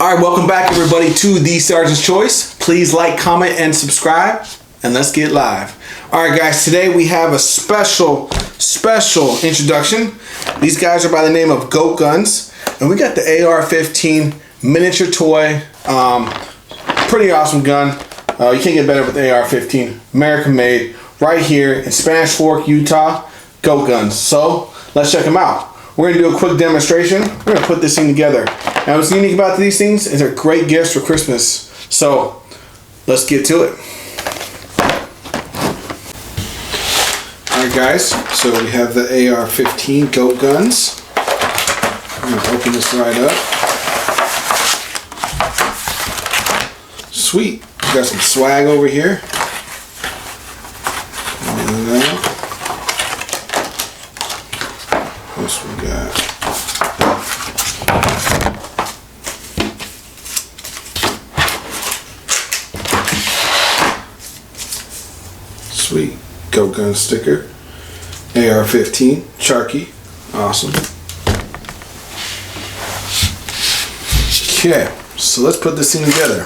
All right, welcome back everybody to The Sergeant's Choice. Please like, comment, and subscribe, and let's get live. All right, guys, today we have a special introduction. These guys are by the name of Goat Guns, and we got the AR-15 miniature toy. Pretty awesome gun. You can't get better with the AR-15. American made, right here in Spanish Fork, Utah. Goat Guns. So let's check them out. We're going to do a quick demonstration. We're going to put this thing together. Now what's unique about these things is they're great gifts for Christmas. So let's get to it. Alright guys, so we have the AR-15 Goat Guns. I'm going to open this right up. Sweet. We got some swag over here. What we got? Sweet Goat Gun sticker. AR-15 Charky. Awesome. Okay, so let's put this thing together.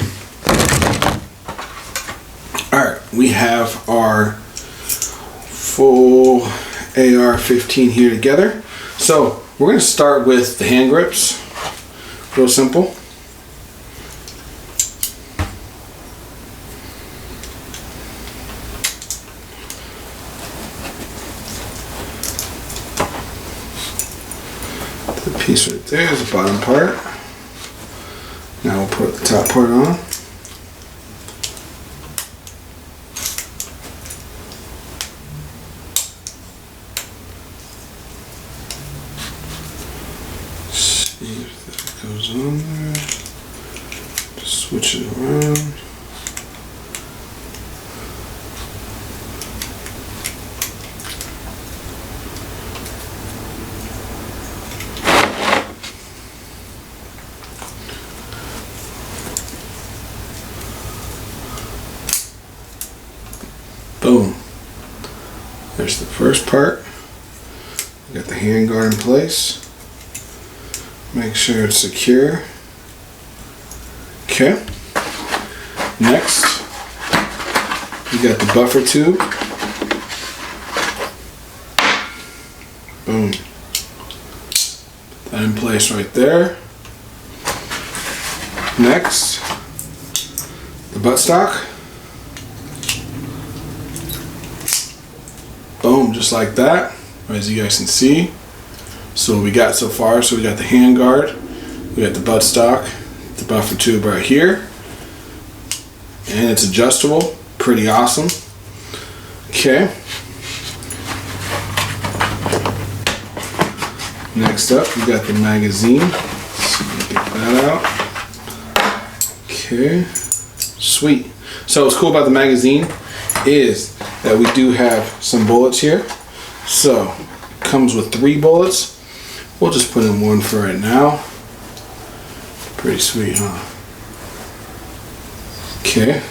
Alright, we have our full AR-15 here together. So we're going to start with the hand grips. Real simple. The piece right there is the bottom part. Now we'll put the top part on. See if that goes on there. Just switch it around. Boom. There's the first part. We got the hand guard in place. Make sure it's secure. Okay. Next, we got the buffer tube. Boom. Put that in place right there. Next, the buttstock. Boom, just like that, as you guys can see. So what we got so far, so we got the hand guard, we got the buttstock, the buffer tube right here, and it's adjustable, pretty awesome. Okay. Next up, we got the magazine. So get that out. Okay. Sweet. So what's cool about the magazine is that we do have some bullets here. So it comes with 3 bullets. We'll just put in 1 for right now. Pretty sweet, huh? Okay.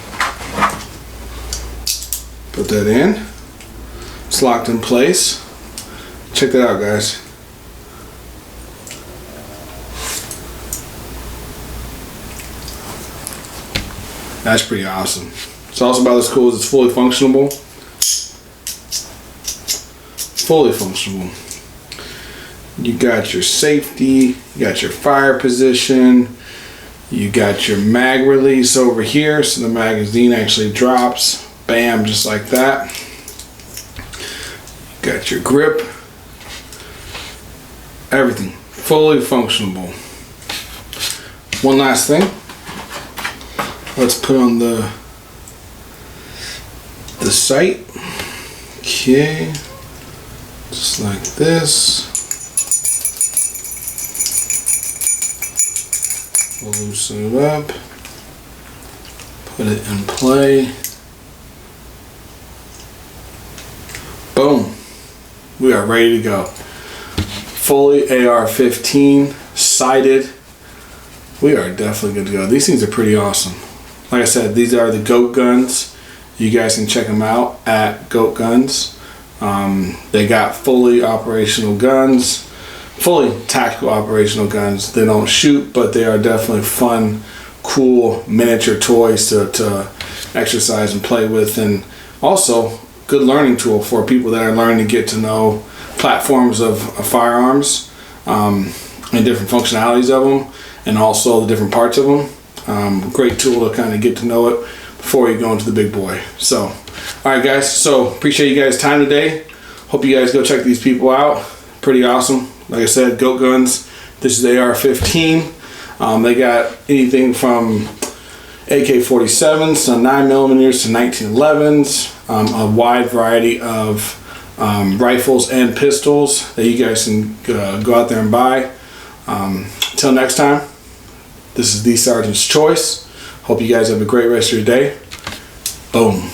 Put that in. It's locked in place. Check that out, guys. That's pretty awesome. What's also about this cool is it's fully functional. Fully functional. You got your safety, you got your fire position, you got your mag release over here, so the magazine actually drops, bam, just like that. You got your grip, everything, fully functional. One last thing, let's put on the sight. Okay, just like this. We'll loosen it up, put it in play. Boom. We are ready to go. Fully AR-15, sighted. We are definitely good to go. These things are pretty awesome. Like I said, these are the Goat Guns. You guys can check them out at Goat Guns. They got fully operational guns. fully tactical operational guns. They don't shoot, but they are definitely fun, cool miniature toys to exercise and play with, and also good learning tool for people that are learning to get to know platforms of firearms, and different functionalities of them, and also the different parts of them. Great tool to kind of get to know it before you go into the big boy. So, all right, guys. So appreciate you guys' time today. Hope you guys go check these people out. Pretty awesome. Like I said, Goat Guns. This is the AR-15. They got anything from AK-47s to 9mm to 1911s. A wide variety of rifles and pistols that you guys can go out there and buy. Until next time, this is the Sergeant's Choice. Hope you guys have a great rest of your day. Boom.